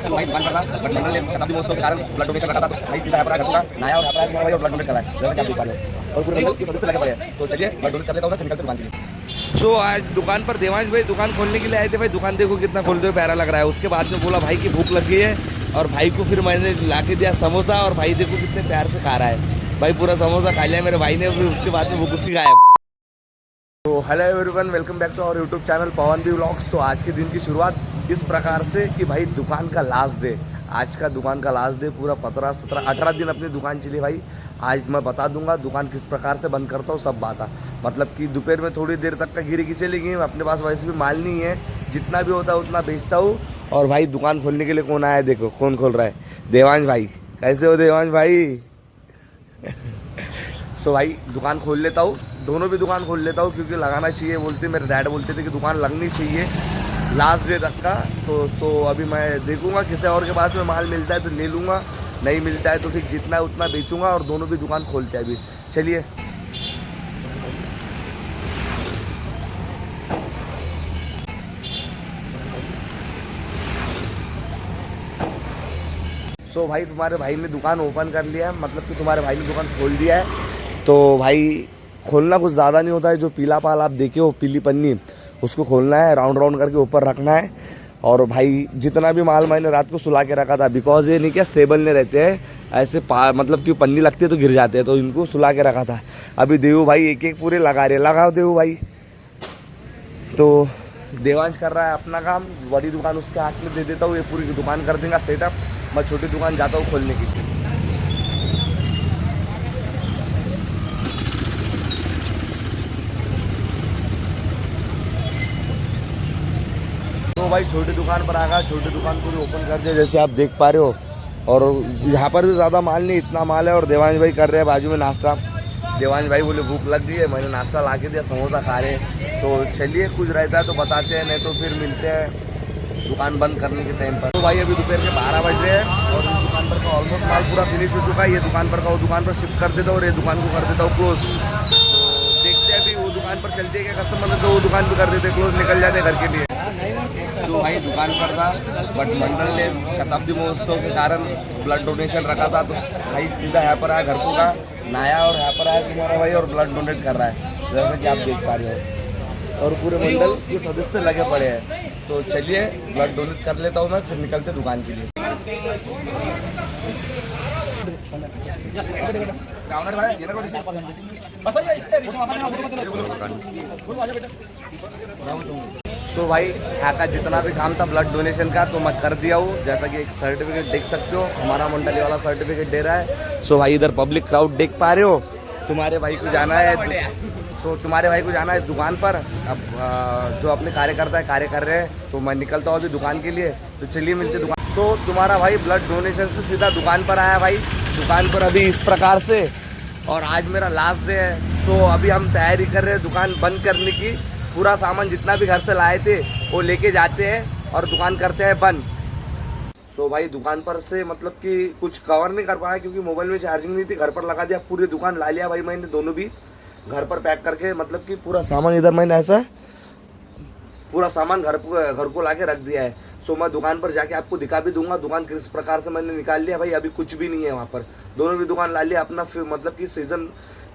भाई दुकान पर था बट मंडल ने शताब्दी महोत्सव के कारण ब्लड डोनेशन रखा था, तो भाई सीधा यहाँ पर घर का नया और यहाँ पर भाई और ब्लड डोनेट कर रहा है, जैसे कि आप देख पा रहे हो। और पूरे मंडल के सदस्य लगे पड़े हैं, तो चलिए ब्लड डोनेट कर लेता हूँ मैं, फिर निकलते दुकान के लिए। सो आज दुकान पर देवांश भाई दुकान खोलने के लिए आए थे। भाई दुकान देखो कितना खोलते हुए प्यारा लग रहा है। उसके बाद में बोला भाई की भूख लग गई है, और भाई को फिर मैंने ला के दिया समोसा, और भाई देखो कितने प्यार से खा रहा है। भाई पूरा समोसा खा लिया मेरे भाई ने, फिर उसके बाद में भूख उसकी गायब। तो hello everyone, welcome back to our YouTube channel Pawan the vlogs. तो आज के दिन की शुरुआत इस प्रकार से कि भाई दुकान का लास्ट डे, आज का दुकान का लास्ट डे, पूरा 15, 17, 18 दिन अपनी दुकान चली भाई। आज मैं बता दूंगा दुकान किस प्रकार से बंद करता हूँ, सब बात। मतलब कि दोपहर में थोड़ी देर तक का गिरी चलेगी, अपने पास वैसे भी माल नहीं है, जितना भी होता है उतना बेचता हूँ। और भाई दुकान खोलने के लिए कौन आया, देखो कौन खोल रहा है, देवांश भाई। कैसे हो देवांश भाई? सो भाई दुकान खोल लेता हूँ, दोनों भी दुकान खोल लेता हूँ, क्योंकि लगाना चाहिए। बोलते मेरे डैड बोलते थे कि दुकान लगनी चाहिए लास्ट डे तक का। तो अभी मैं देखूंगा किसी और के पास में माल मिलता है तो ले लूँगा, नहीं मिलता है तो फिर जितना है उतना बेचूंगा, और दोनों भी दुकान खोलते हैं अभी। चलिए सो भाई तुम्हारे भाई ने दुकान ओपन कर लिया है, मतलब कि तुम्हारे भाई ने दुकान खोल दिया है। तो भाई खोलना कुछ ज़्यादा नहीं होता है, जो पीला पाल आप देखे हो, पीली पन्नी, उसको खोलना है, राउंड राउंड करके ऊपर रखना है। और भाई जितना भी माल मैंने रात को सुला के रखा था, बिकॉज ये नहीं क्या स्टेबल नहीं रहते हैं ऐसे, मतलब कि पन्नी लगती है तो गिर जाते हैं, तो इनको सुला के रखा था। अभी देवू भाई एक एक पूरे लगा रहे, लगाओ देवू भाई। तो देवांश कर रहा है अपना काम, बड़ी दुकान उसके हाथ में दे देता हूँ, ये पूरी दुकान कर देगा सेटअप। मैं छोटी दुकान जाता हूँ खोलने के लिए। तो भाई छोटी दुकान पर आ गया, छोटी दुकान पूरी ओपन कर दिया जैसे आप देख पा रहे हो। और यहाँ पर भी ज़्यादा माल नहीं, इतना माल है। और देवांश भाई कर रहे हैं बाजू में नाश्ता। देवांश भाई बोले भूख लग गई है, मैंने नाश्ता ला के दिया, समोसा खा रहे हैं। तो चलिए कुछ रहता है तो बताते हैं, नहीं तो फिर मिलते हैं दुकान बंद करने के टाइम पर। तो भाई अभी दोपहर के 12 बज रहे हैं, और इस दुकान पर का ऑलमोस्ट माल पूरा फिनिश हो चुका है। ये दुकान पर का वो दुकान पर शिफ्ट कर देता हूँ, और ये दुकान को कर देता हूँ क्लोज। तो देखते हैं अभी वो दुकान पर चलते हैं क्या कस्टमर है, तो वो दुकान पर कर देते क्लोज, निकल जाते घर के लिए। तो भाई दुकान पर था बट मंडल ने शताब्दी महोत्सव के कारण ब्लड डोनेशन रखा था, तो भाई सीधा यहाँ पर आया घर को का नया, और यहाँ पर आया तुम्हारा भाई और ब्लड डोनेट कर रहा है, जैसा कि आप देख पा रहे हो। और पूरे मंडल के सदस्य लगे पड़े हैं। तो चलिए ब्लड डोनेट कर लेता हूँ मैं, फिर निकलते दुकान के लिए। सो भाई यहाँ का जितना भी काम था ब्लड डोनेशन का, तो मैं कर दिया हूँ। जैसा कि एक सर्टिफिकेट देख सकते हो, हमारा मंडली वाला सर्टिफिकेट दे रहा है। सो भाई इधर पब्लिक क्राउड देख पा रहे हो, तुम्हारे भाई को जाना है, तुम्हारे भाई को जाना है दुकान पर। अब जो अपने कार्यकर्ता है कार्य कर रहे हैं, तो मैं निकलता हूँ अभी दुकान के लिए। तो चलिए मिलते दुकान। सो तुम्हारा भाई ब्लड डोनेशन से सीधा दुकान पर आया भाई, दुकान पर अभी इस प्रकार से। और आज मेरा लास्ट डे है, सो अभी हम तैयारी कर रहे हैं दुकान बंद करने की। पूरा सामान जितना भी घर से लाए थे वो लेके जाते हैं और दुकान करते हैं बंद। सो भाई दुकान पर से मतलब कि कुछ कवर नहीं कर पाया, क्योंकि मोबाइल में चार्जिंग नहीं थी। घर पर लगा दिया, पूरी दुकान ला लिया भाई मैंने, दोनों भी घर पर पैक करके, मतलब कि पूरा सामान इधर मैंने ऐसा पूरा सामान घर को लाके रख दिया है। सो मैं दुकान पर जाके आपको दिखा भी दूंगा दुकान किस प्रकार से मैंने निकाल लिया भाई। अभी कुछ भी नहीं है वहाँ पर, दोनों भी दुकान ला लिया अपना। मतलब कि सीजन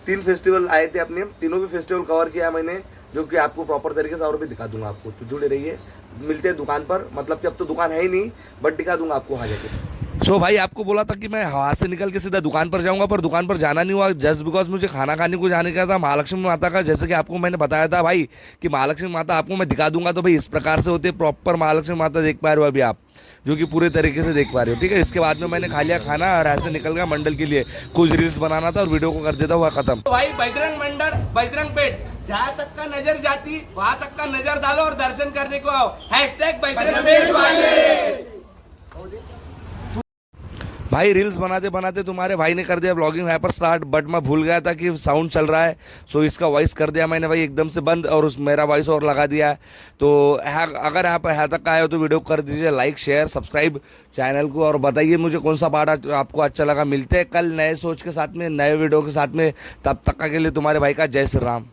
3 फेस्टिवल आए थे अपने, तीनों भी फेस्टिवल कवर किया मैंने, जो कि आपको प्रॉपर तरीके से और भी दिखा दूंगा आपको। तो जुड़े रहिए, मिलते हैं दुकान पर। मतलब कि अब तो दुकान है ही नहीं, बट दिखा दूंगा आपको वहाँ जाके। सो भाई आपको बोला था कि मैं हवा से निकल के सीधा दुकान पर जाऊंगा, पर दुकान पर जाना नहीं हुआ, जस्ट बिकॉज मुझे खाना खाने को जाने का था महालक्ष्मी माता का। जैसे कि आपको मैंने बताया था भाई कि महालक्ष्मी माता आपको मैं दिखा दूंगा। तो भाई इस प्रकार से होते प्रॉपर महालक्ष्मी माता देख पा रहे हो अभी आप, जो कि पूरे तरीके से देख पा रहे हो, ठीक है। इसके बाद में मैंने खा लिया खाना और ऐसे निकल गया मंडल के लिए। कुछ रील्स बनाना था और वीडियो को कर देता हुआ खत्म। तो भाई बजरंग मंडल बजरंग पेट, जहाँ तक का नजर जाती वहाँ तक का नजर डालो और दर्शन करने को आओ। #बजरंग पेट वाले। भाई रील्स बनाते बनाते तुम्हारे भाई ने कर दिया व्लॉगिंग यहाँ पर स्टार्ट, बट मैं भूल गया था कि साउंड चल रहा है। सो इसका वॉइस कर दिया मैंने भाई एकदम से बंद, और उस मेरा वॉइस और लगा दिया है। तो अगर आप यहाँ तक आए हो तो वीडियो को कर दीजिए लाइक शेयर सब्सक्राइब चैनल को, और बताइए मुझे कौन सा पार्ट आपको अच्छा लगा। मिलते हैं कल नए सोच के साथ में, नए वीडियो के साथ में। तब तक के लिए तुम्हारे भाई का जय श्री राम।